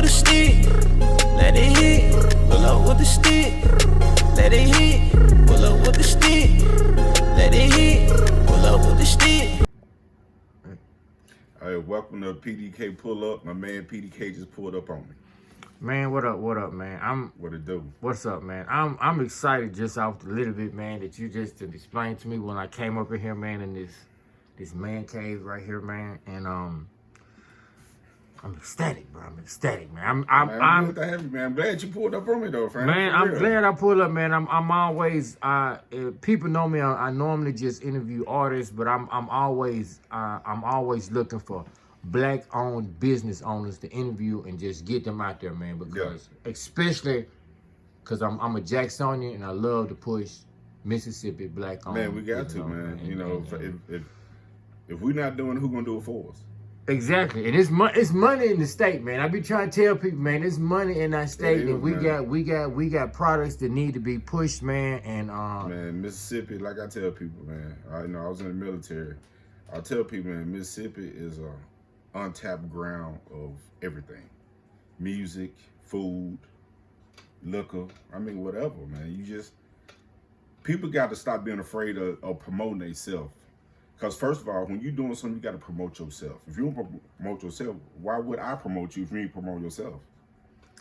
with a stick, let it hit. Pull up with the stick, let it hit. Pull up with the stick, let it hit. Pull up with the stick. All right, welcome to PDK Pull Up. My man PDK just pulled up on me. Man, what up, man? What it do? What's up, man? I'm excited just off the little bit, man, that you just explained to me when I came up in here, man, in this man cave right here, man, and I'm ecstatic, bro. I'm ecstatic, man. I'm good to have you, man. I'm glad you pulled up on me, though, friend. Man, I'm glad I pulled up, man. I'm always people know me. I normally just interview artists, but I'm always looking for Black-owned business owners to interview and just get them out there, man. Because especially because I'm a Jacksonian and I love to push Mississippi Black-owned. Man, we got to, man. You know, if we're not doing it, who gonna do it for us? Exactly, and it's money in the state, man. I be trying to tell people, man, it's money in that state, and we got products that need to be pushed, man. And man, Mississippi, like I tell people, man, I was in the military. I tell people, man, Mississippi is a untapped ground of everything: music, food, liquor. I mean, whatever, man. People got to stop being afraid of promoting themselves. Because first of all, when you're doing something, you got to promote yourself. If you don't promote yourself, why would I promote you if you ain't promote yourself?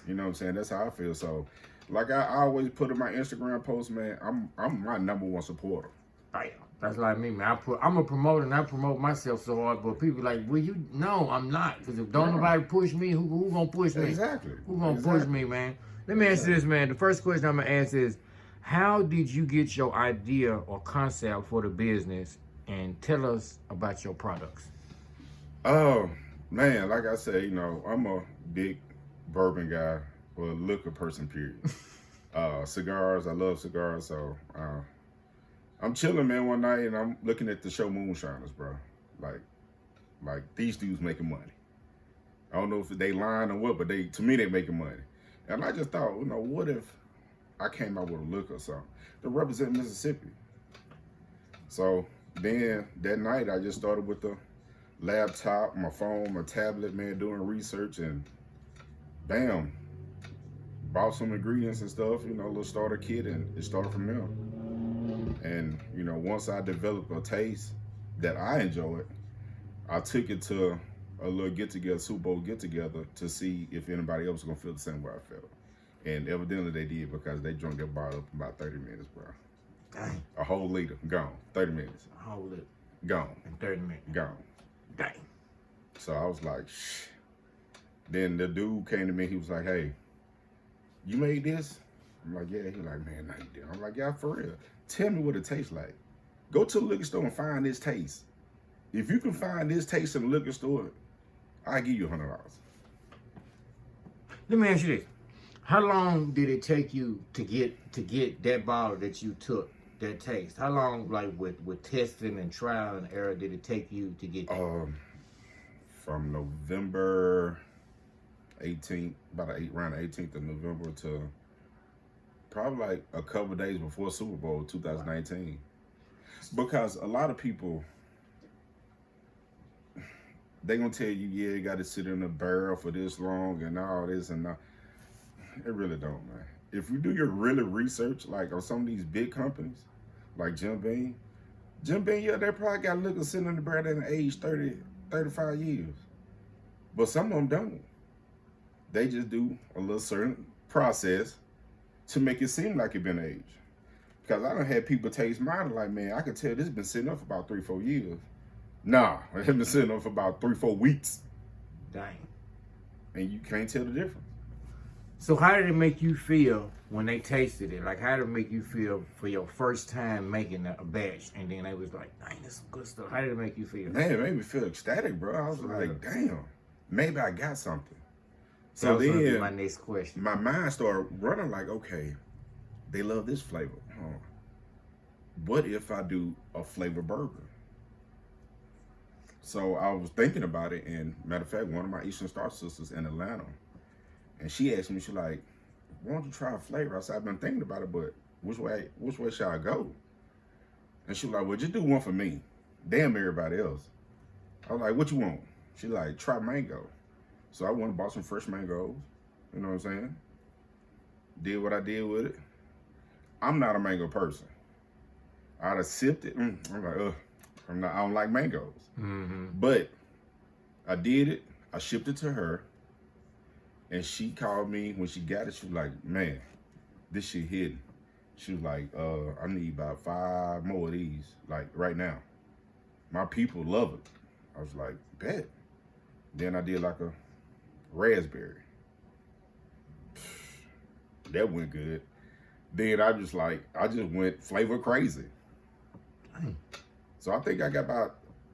You know what I'm saying? That's how I feel. So, like I always put in my Instagram post, man, I'm my #1 supporter. That's like me, man. I'm a promoter and I promote myself so hard, but people like, well, no, I'm not. Because if don't nobody push me, who gonna push me? Exactly. Who gonna push me, man? Let me answer this, man. The first question I'm gonna ask is, how did you get your idea or concept for the business? And tell us about your products. Oh, man, like I said, I'm a big bourbon guy, or a liquor person, period. Cigars, I love cigars, so I'm chilling, man, one night, and I'm looking at the show Moonshiners, bro. Like these dudes making money. I don't know if they lying or what, but to me, they making money. And I just thought, what if I came out with a liquor or something to represent Mississippi? So then that night, I just started with the laptop, my phone, my tablet, man, doing research, and bam, bought some ingredients and stuff, a little starter kit, and it started from there. And, once I developed a taste that I enjoyed, I took it to a little get-together, Super Bowl get-together, to see if anybody else was going to feel the same way I felt. And evidently they did, because they drank that bottle up in about 30 minutes, bro. Dang. A whole liter, gone. 30 minutes. A whole liter. Gone. In 30 minutes. Gone. Dang. So I was like, shh. Then the dude came to me, he was like, hey, you made this? I'm like, yeah. He like, man, no, you didn't. I'm like, yeah, for real. Tell me what it tastes like. Go to the liquor store and find this taste. If you can find this taste in the liquor store, I'll give you $100. Let me ask you this. How long did it take you to get that bottle that you took, that taste? How long, like with testing and trial and error, did it take you to get that? From November 18th, around the 18th of November, to probably like a couple of days before Super Bowl 2019. Because a lot of people, they gonna tell you, yeah, you got to sit in a barrel for this long and all this and that. It really don't, man. If you do your really research, like on some of these big companies, like Jim Beam, yeah, they probably got liquor sitting in the barrel at an age 30, 35 years. But some of them don't. They just do a little certain process to make it seem like it been aged. Because I done had people taste mine like, man, I can tell this been sitting up for about 3-4 years. Nah, it been sitting up for about 3-4 weeks. Dang. And you can't tell the difference. So how did it make you feel when they tasted it? Like, how did it make you feel for your first time making a batch? And then they was like, dang, that's some good stuff. How did it make you feel? Man, it made me feel ecstatic, bro. I was like, damn, maybe I got something. So that was gonna be my next question. My mind started running like, okay, they love this flavor. Huh. What if I do a flavor bourbon? So I was thinking about it, and matter of fact, one of my Eastern Star sisters in Atlanta, and she asked me, she like, why don't you try a flavor? I said, I've been thinking about it, but which way should I go? And she was like, well, just do one for me. Damn everybody else. I was like, what you want? She like, try mango. So I went and bought some fresh mangoes. You know what I'm saying? Did what I did with it. I'm not a mango person. I'd have sipped it. I'm like, ugh. I don't like mangoes. But I did it. I shipped it to her. And she called me when she got it. She was like, man, this shit hidden. She was like, I need about 5 more of these, like right now. My people love it. I was like, bet. Then I did like a raspberry. That went good. Then I just went flavor crazy. Dang. So I think I got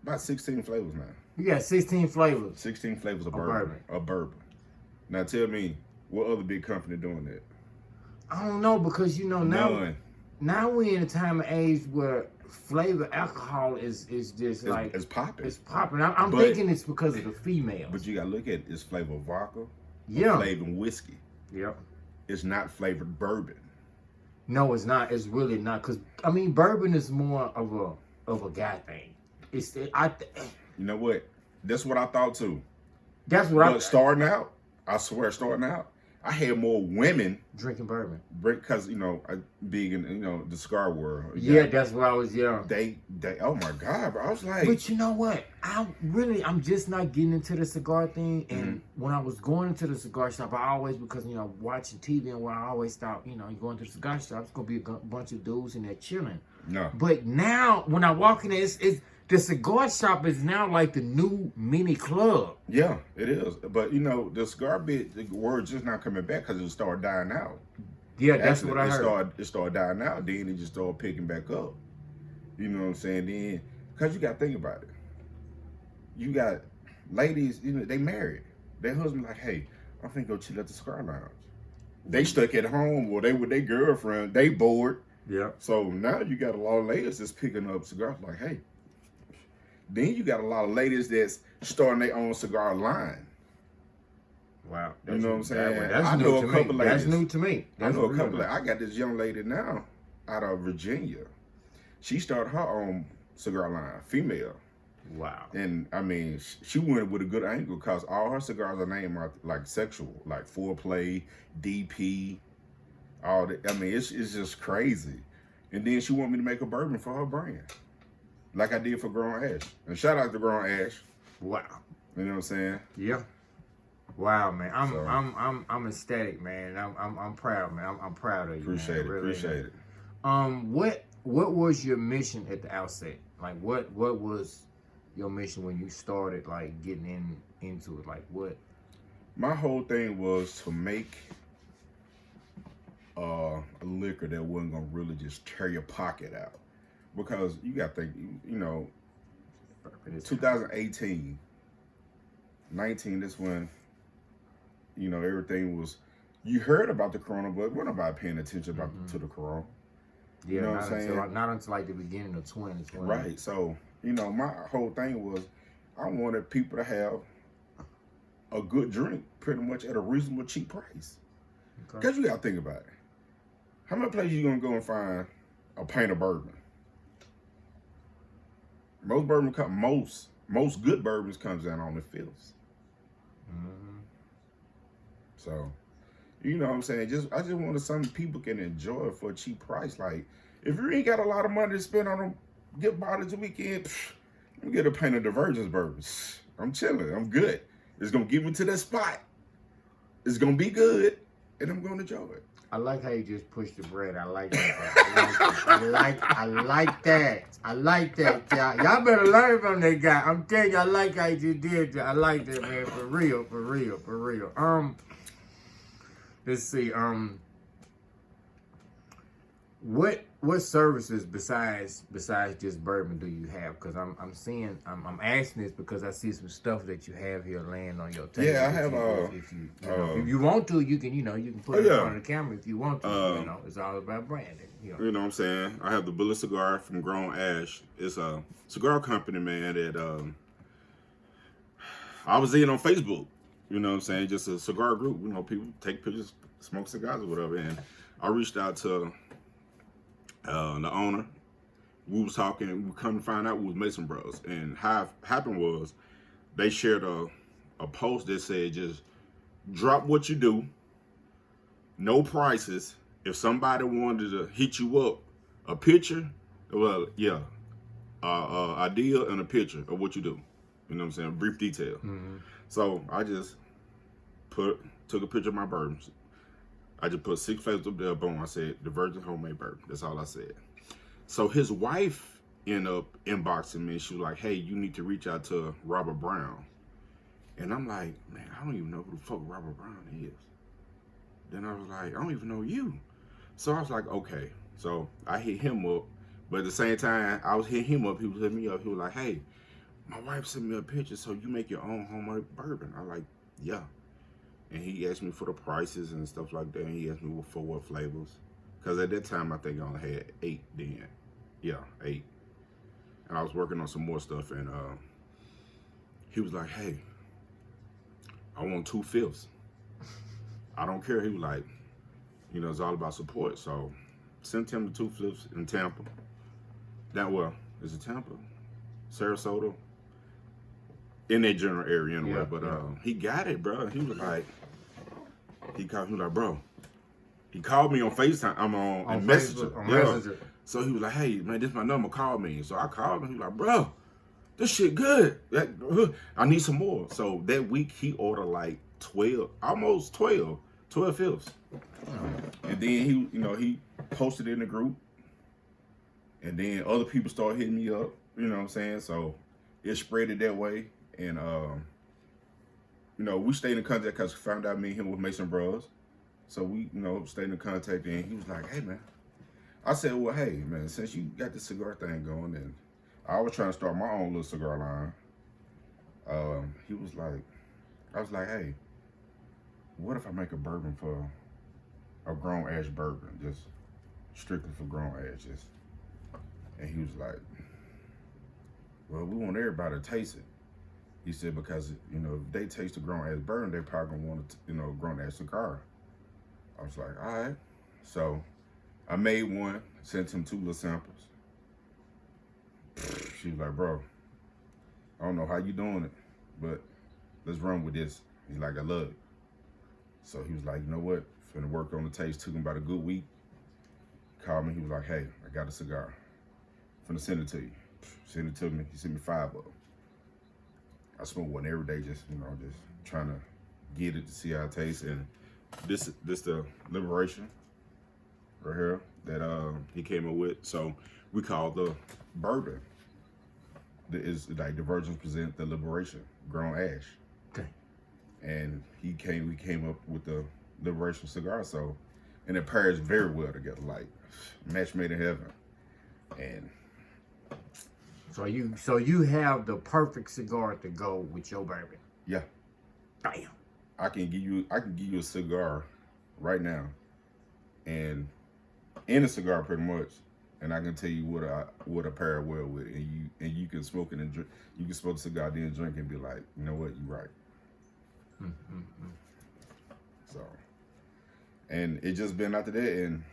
about 16 flavors now. You got 16 flavors. 16 flavors of bourbon. Of bourbon. Now tell me, what other big company doing that? I don't know, because you know None. now we're in a time and age where flavor alcohol is just like it's popping. It's popping. I'm thinking it's because of the females. But you gotta look at it's flavored vodka. Yeah. Flavored whiskey. Yep. It's not flavored bourbon. No, it's not. It's really not. Because I mean, bourbon is more of a guy thing. You know what? That's what I thought too. That's what starting out, I swear, I had more women drinking bourbon. Because, you know, I big in, you know, the cigar world. Yeah, that's why I was young. They, oh my God, bro. I was like. But you know what? I'm just not getting into the cigar thing. And when I was going into the cigar shop, I always, because, you know, watching TV and where I always thought, you know, you go into the cigar shop, it's going to be a bunch of dudes in there chilling. No. But now, when I walk in there, it's the cigar shop is now like the new mini club. Yeah, it is. But, you know, the cigar the word's just not coming back because it started dying out. Yeah, that's what I heard. It started dying out, then it just started picking back up. You know what I'm saying? Then, because you got to think about it. You got ladies, you know, they married. Their husband like, hey, I'm finna go chill at the cigar lounge. They stuck at home, or they with their girlfriend, they bored. Yeah. So now you got a lot of ladies that's picking up cigars like, hey. Then you got a lot of ladies that's starting their own cigar line. Wow. You know what I'm saying? I know a couple ladies. That's new to me. I know a couple. I got this young lady now out of Virginia. She started her own cigar line, female. Wow. And I mean, she went with a good angle because all her cigars are named like sexual, like foreplay, DP, all that. I mean, it's just crazy. And then she wanted me to make a bourbon for her brand, like I did for Grown Ash. And shout out to Grown Ash. Wow. You know what I'm saying? Yeah. Wow, man. I'm ecstatic, man. I'm proud, man. I'm proud of you. Appreciate man. it. Really, Appreciate it. What was your mission at the outset? Like, what was your mission when you started, like, getting into it? Like, what? My whole thing was to make a liquor that wasn't gonna really just tear your pocket out, because you got to think, you know, 2018, 19. That's when, you know, everything was. You heard about the corona, but we're not paying attention to the corona. Yeah, you know what I'm saying? Not until like the beginning of 2020. Right. So, you know, my whole thing was I wanted people to have a good drink pretty much at a reasonable, cheap price. Because you got to think about it. How many places you going to go and find a pint of bourbon? Most good bourbons comes down on the fifths. So, you know what I'm saying? I just wanted something people can enjoy for a cheap price. Like, if you ain't got a lot of money to spend on them gift bottles the weekend, let me get a pint of Divergence bourbon. I'm chilling. I'm good. It's going to get me to that spot. It's going to be good, and I'm going to enjoy it. I like how you just push the bread. I like that. I like that. I like that, y'all better learn from that guy. I'm telling you, I like how you did that. I like that, man. For real. Let's see. What services besides just bourbon do you have? Because I'm asking this because I see some stuff that you have here laying on your table. Yeah, I have. If you want to, you can put it in front of the camera if you want to. You know, it's all about branding. You know what I'm saying? I have the Bullet Cigar from Grown Ash. It's a cigar company, man, that I was in on Facebook. You know what I'm saying? Just a cigar group. You know, people take pictures, smoke cigars or whatever. And I reached out to the owner. We was talking. We come to find out we was Mason Bros. And how it happened was they shared a a post that said just drop what you do, no prices. If somebody wanted to hit you up, a picture, well, yeah, idea and a picture of what you do. You know what I'm saying? Brief detail. Mm-hmm. So I just took a picture of my bourbons. I just put 6 flavors up there, boom. I said, the Virgin Homemade Bourbon. That's all I said. So his wife ended up inboxing me. She was like, hey, you need to reach out to Robert Brown. And I'm like, man, I don't even know who the fuck Robert Brown is. Then I was like, I don't even know you. So I was like, okay. So I hit him up. But at the same time, I was hitting him up. He was hitting me up. He was like, hey, my wife sent me a picture. So you make your own homemade bourbon? I'm like, yeah. And he asked me for the prices and stuff like that. And he asked me for what flavors. Because at that time, I think I only had 8 then. Yeah, 8. And I was working on some more stuff. And he was like, hey, I want 2/5. I don't care. He was like, you know, it's all about support. So sent him the 2/5 in Tampa. Is it Tampa? Sarasota? In that general area anyway. Yeah, but yeah. he got it, bro. He was like, he called me like, bro. He called me on FaceTime. I'm on Messenger. Facebook, on Yeah. Messenger. So he was like, hey, man, this is my number. Call me. So I called him. He was like, bro, this shit good. I need some more. So that week he ordered like 12 fifths. And then he posted it in the group. And then other people started hitting me up. You know what I'm saying? So it spread it that way. And, we stayed in contact because we found out me and him were Mason Bros. So we, stayed in contact. And he was like, hey, man. I said, well, hey, man, since you got this cigar thing going, and I was trying to start my own little cigar line. He was like, I was like, hey, what if I make a bourbon for a grown ash bourbon, just strictly for grown ashes? And he was like, well, we want everybody to taste it. He said, because, if they taste the grown ash bourbon, they probably gonna want a grown ash cigar. I was like, all right. So I made one, sent him 2 little samples. She was like, bro, I don't know how you doing it, but let's run with this. He's like, I love it. So he was like, you know what? Finna work on the taste. Took him about a good week. Called me. He was like, hey, I got a cigar. Finna send it to you. Send it to me. He sent me 5 of them. I smoke one every day, just trying to get it to see how it tastes. And this the Liberation right here that he came up with. So we call the bourbon. Is like the Virgins present the Liberation grown ash. Okay. And we came up with the Liberation cigar. So, and it pairs very well together, like match made in heaven. And So you have the perfect cigar to go with your bourbon. yeah, Damn. I can give you a cigar right now, and in a cigar pretty much, and I can tell you what I pair well with, and you can smoke it and drink. You can smoke the cigar, then drink and be like, you know what, you're right. So, and it just been after that, and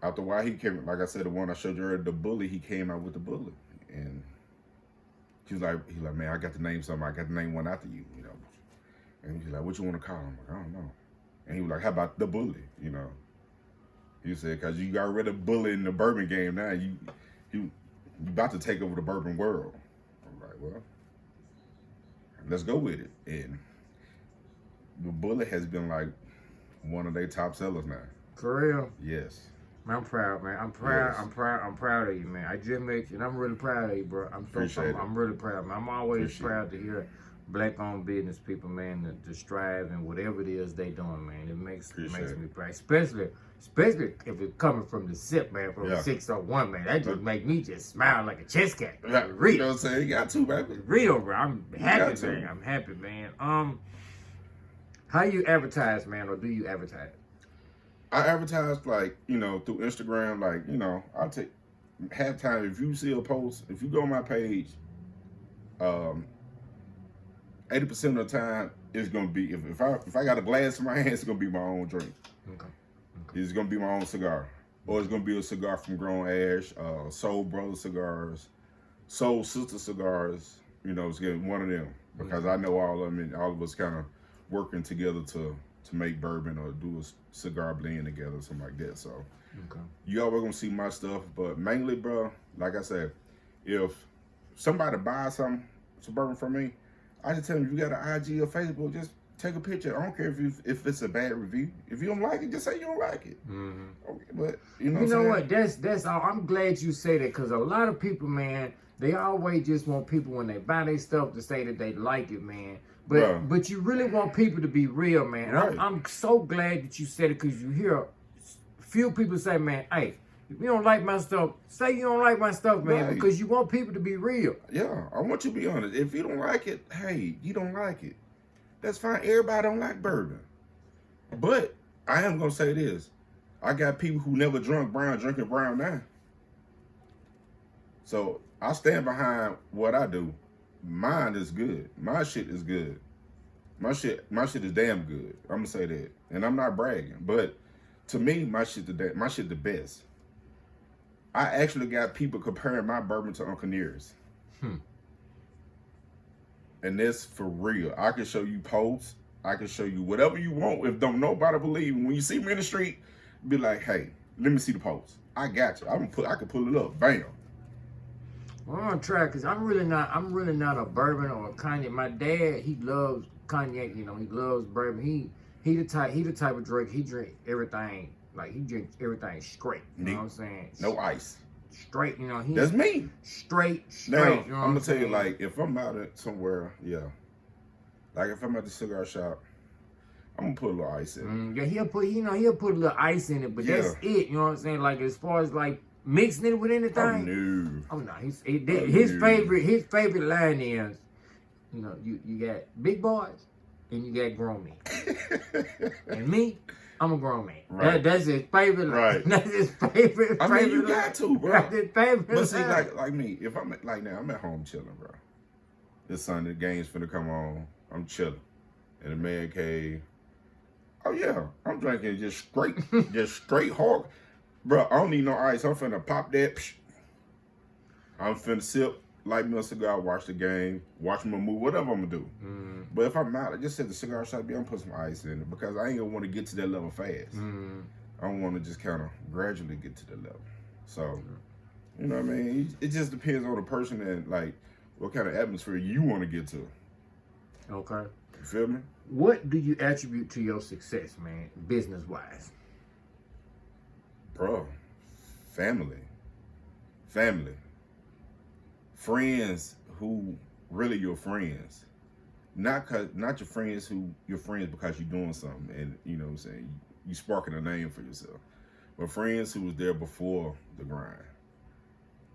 after a while he came, like I said, the one I showed you earlier, the Bully, he came out with the Bully, and he's like, man, I got to name something. I got to name one after you, And he's like, what you want to call him? Like, I don't know. And he was like, how about the Bully? He said, because you got rid of Bully in the bourbon game now. You about to take over the bourbon world. I'm like, well, let's go with it. And the Bully has been like one of their top sellers now. For real? Yes. Man, I'm proud, man. I'm proud. Yes. I'm proud of you, man. I just met you, and I'm really proud of you, bro. I'm really proud, man. I'm always proud to hear Black-owned business people, man, to strive and whatever it is they doing, man. It makes me proud, especially if it's coming from the SIP, man, from 601, man. That just make me just smile like a chess cat. Yeah, Real. you know what I'm saying? You got to, baby. Real, bro. I'm happy, man. I'm happy, man. How you advertise, man, or do you advertise? I advertise like, through Instagram, like, I'll take halftime. If you see a post, if you go on my page, 80% of the time it's gonna be if I got a glass in my hand, it's gonna be my own drink. Okay. It's gonna be my own cigar, or it's gonna be a cigar from Grown Ash, Soul Brother cigars, Soul Sister cigars. It's getting one of them. because I know all of them, and all of us kind of working together to make bourbon or do a cigar blend together, something like that. So you always gonna see my stuff, but mainly, bro, like I said, if somebody buys some bourbon from me, I just tell them, you got an IG or Facebook, just take a picture. I don't care if it's a bad review. If you don't like it, just say you don't like it. Okay, but you know what? That's all. I'm glad you say that, because a lot of people, man, they always just want people when they buy their stuff to say that they like it, man. But you really want people to be real, man. Right. I'm so glad that you said it, because you hear few people say, man, hey, if you don't like my stuff, say you don't like my stuff, man, right. because you want people to be real. Yeah, I want you to be honest. If you don't like it, hey, you don't like it. That's fine. Everybody don't like bourbon. But I am going to say this. I got people who never drunk brown drinking brown now. So I stand behind what I do. Mine is good. My shit is good. My shit is damn good. I'm going to say that. And I'm not bragging. But to me, my shit the best. I actually got people comparing my bourbon to Uncle Nearest. And that's for real. I can show you posts. I can show you whatever you want. If don't nobody believe, when you see me in the street, be like, hey, let me see the post. I got you. I can pull it up. Bam. Well, I'm gonna try, because I'm really not a bourbon or a cognac. My dad, he loves cognac, he loves bourbon. He the type of drink, he drink everything, like he drinks everything straight. You know what I'm saying? No ice. Straight, That's me. Straight. Now, You know I'm gonna tell you, like, if I'm out at somewhere, like if I'm at the cigar shop, I'm gonna put a little ice in it. Yeah, he'll put a little ice in it, but that's it. You know what I'm saying? Like, as far as like mixing it with anything. Oh no. His favorite line is, you got big boys and you got grown men. And me, I'm a grown man. Right. That's his favorite line. Right. That's his favorite. I mean, you got to, bro. That's his favorite. But see, like me, if I'm like now, I'm at home chilling, bro. This Sunday, the game's finna come on. I'm chilling in the man cave. Oh yeah, I'm drinking just straight hard. Bro, I don't need no ice. I'm finna pop that. I'm finna sip, light me a cigar, watch the game, watch my movie, whatever I'm gonna do. But if I'm out, I just said the cigar shop, I'm gonna put some ice in it, because I ain't gonna want to get to that level fast. I want to just kind of gradually get to the level. So, you know what I mean? It just depends on the person and like what kind of atmosphere you want to get to. Okay. You feel me? What do you attribute to your success, man, business-wise? Bro, family. Friends who really your friends. Not your friends who your friends because you're doing something and, you know what I'm saying, you sparking a name for yourself. But friends who was there before the grind.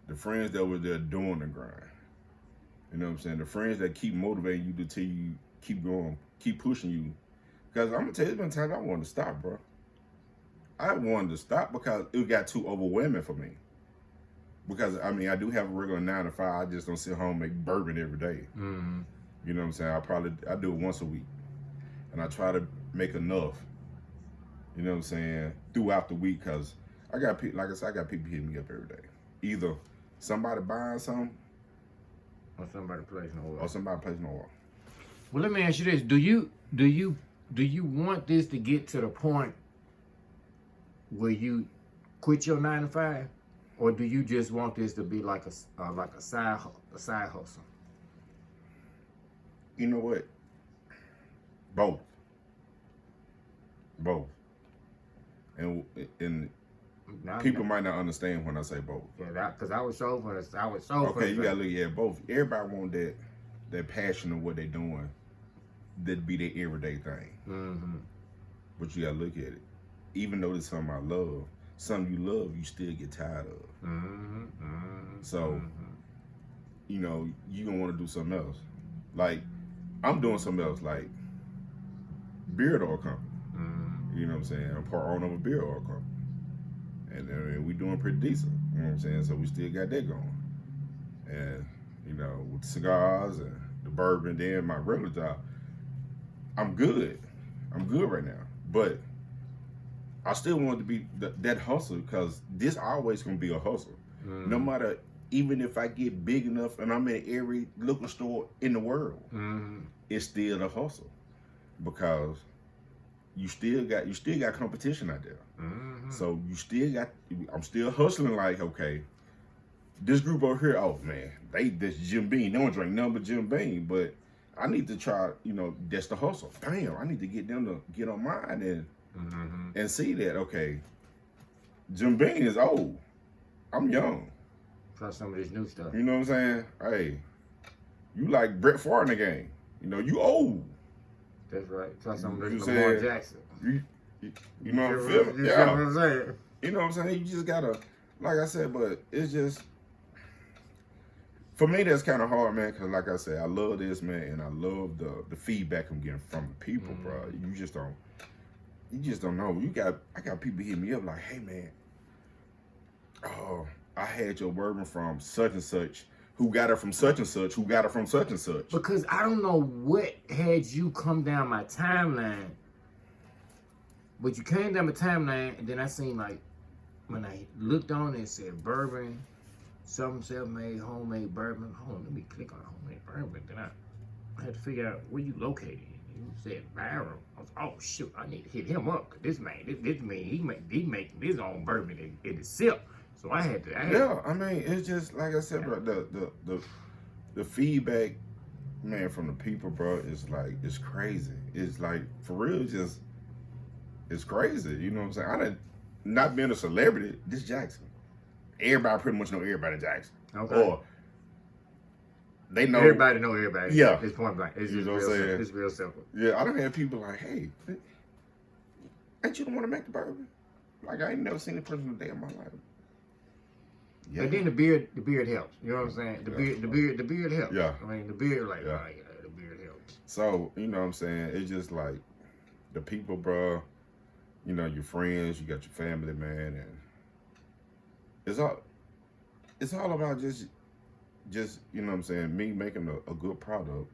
The friends that were there doing the grind. You know what I'm saying? The friends that keep motivating you to tell you keep going, keep pushing you. Because I'm going to tell you, there's been times I wanted to stop, bro. I wanted to stop because it got too overwhelming for me. Because, I mean, I do have a regular 9 to 5. I just don't sit home and make bourbon every day. You know what I'm saying? I do it once a week. And I try to make enough, you know what I'm saying, throughout the week. Because I got people, like I said, I got people hitting me up every day. Either somebody buying something. Or somebody placing an order. Well, let me ask you this. Do you want this to get to the point where you quit your 9 to 5? Or do you just want this to be like a side hustle? You know what? Both. And people might not understand when I say both. Yeah, because I was so for okay, you gotta look at both. Everybody want that passion of what they're doing. That'd be their everyday thing. But you gotta look at it. Even though it's something I love, something you love, you still get tired of. So, you know, you gonna want to do something else. Like, I'm doing something else, like beard oil company. You know what I'm saying? I'm part owner of a beard oil company. And we doing pretty decent. You know what I'm saying? So we still got that going. And, you know, with the cigars and the bourbon, then my regular job, I'm good. I'm good right now. But I still want it to be that hustle, because this always gonna be a hustle. No matter even if I get big enough and I'm in every liquor store in the world, it's still a hustle because you still got competition out there. So you still got. I'm still hustling. Like, okay, this group over here, oh man, this Jim Beam. They don't drink nothing but Jim Beam, but I need to try. That's the hustle. Damn, I need to get them to get on mine and see that. Okay, Jim Beam is old. I'm young. Try some of this new stuff. You know what I'm saying? Hey, you like Brett Favre in the game. You old. That's right. Try some of You this Lamar said- Jackson. You know what I'm You saying? see Yeah. what I'm saying? You know what I'm saying? You just gotta, like I said, but it's just, for me, that's kind of hard, man, because like I said, I love this, man, and I love the feedback I'm getting from the people, bro. You just don't know. I got people hit me up like, hey, man, oh, I had your bourbon from such and such, who got it from such and such, who got it from such and such. Because I don't know what had you come down my timeline, but you came down my timeline, and then I seen, like, when I looked on it, it said bourbon, some self-made, homemade bourbon. Hold on, let me click on homemade bourbon. Then I had to figure out where you located. You said Barrow. I was, oh shoot, I need to hit him up. Cause this man, he making his own bourbon in itself. So I had to. Yeah, I mean, it's just like I said, bro. The feedback, man, from the people, bro, is like, it's crazy. It's like, for real, it's crazy. You know what I'm saying? I didn't, not being a celebrity, this Jackson. Everybody pretty much know everybody Jackson. Okay. Or they know Everybody know everybody. Yeah. It's point blank. It's You just know what real I'm simple. saying? It's real simple. Yeah, I don't have people like, hey, ain't you the one to make the bourbon? Like, I ain't never seen a person a day in my life. Yeah. But then the beard helps. You know what I'm saying? The beard helps. Yeah. I mean, the beard, like, Yeah. oh yeah, the beard helps. So, you know what I'm saying? It's just like the people, bro, your friends, you got your family, man, and it's all about just you know what I'm saying, me making a good product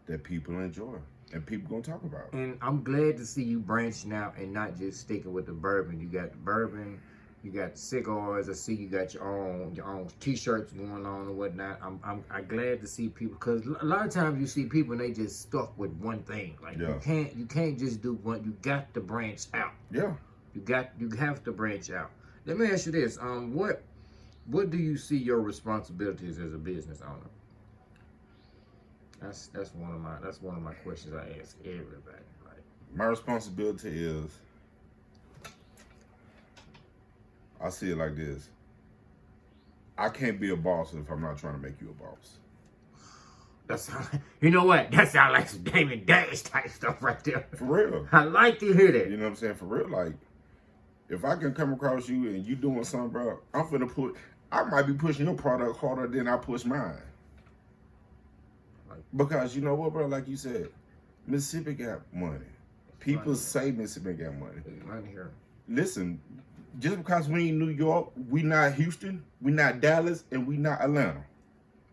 that people enjoy and people gonna talk about. And I'm glad to see you branching out and not just sticking with the bourbon. You got the bourbon, you got the cigars. I see you got your own t-shirts going on and whatnot. I'm glad to see people, because a lot of times you see people and they just stuck with one thing. Like, Yeah. you can't just do one. You got to branch out. Yeah. You have to branch out. Let me ask you this: what do you see your responsibilities as a business owner? That's one of my questions I ask everybody. Like, My responsibility is, I see it like this. I can't be a boss if I'm not trying to make you a boss. that's you know what? That sounds like some Damon Dash type stuff right there. For real. I like to hear that. You know what I'm saying? For real, like, if I can come across you and you doing something, bro, I might be pushing your product harder than I push mine. Because you know what, bro? Like you said, Mississippi got money. People say Mississippi got money. Right here. Listen, just because we ain't New York, we not Houston, we not Dallas, and we not Atlanta.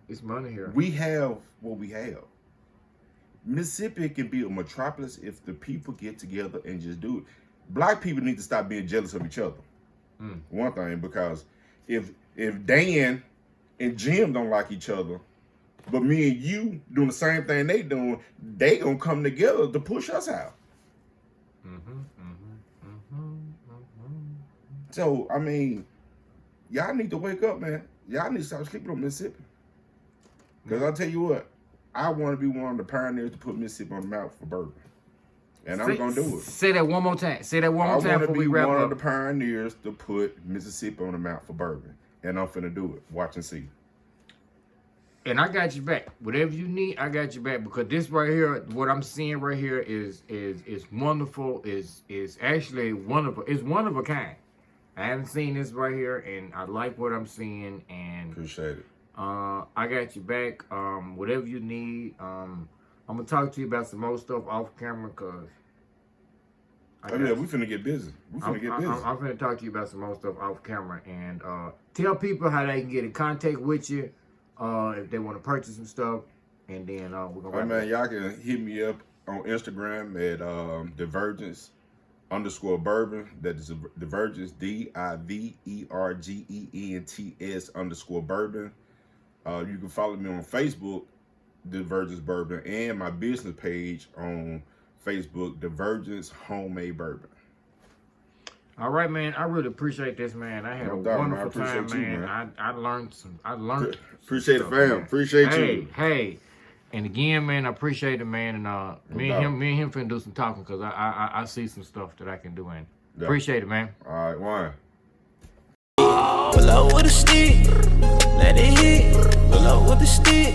It's money here. We have what we have. Mississippi can be a metropolis if the people get together and just do it. Black people need to stop being jealous of each other. One thing, because if Dan and Jim don't like each other, but me and you doing the same thing they doing, they gonna come together to push us out. So, I mean, y'all need to wake up, man. Y'all need to stop sleeping on Mississippi. Because I'll tell you what, I want to be one of the pioneers to put Mississippi on the map for bourbon. And I'm going to do it. Say that one more time. Say that one more time I want before to we be wrap one up. of the pioneers to put Mississippi on the map for bourbon. And I'm finna do it. Watch and see. And I got you back. Whatever you need, I got you back. Because this right here, what I'm seeing right here is wonderful. Is actually wonderful. It's one of a kind. I haven't seen this right here, and I like what I'm seeing. And Appreciate it. I got you back. Whatever you need. I'm gonna talk to you about some more stuff off camera, cause. Oh yeah, we finna get busy. We finna get busy. I'm finna talk to you about some more stuff off camera, and tell people how they can get in contact with you if they want to purchase some stuff, and then we're gonna. Hey man, y'all can hit me up on Instagram at Divergence _Bourbon. That is Divergence, DIVERGENTS _Bourbon. You can follow me on Facebook, Divergence Bourbon, and my business page on Facebook, Divergence Homemade Bourbon. All right, man. I really appreciate this, man. I had No a doubt, man. I wonderful time, appreciate you, man. man. I learned some. I learned. Appreciate some it, stuff, fam. man. Appreciate Hey, you. hey. And again, man, I appreciate it, man. And me and him finna do some talking because I see some stuff that I can do, and appreciate it, man. All right, one. Pull up with a stick, let it hit. Pull up with the stick.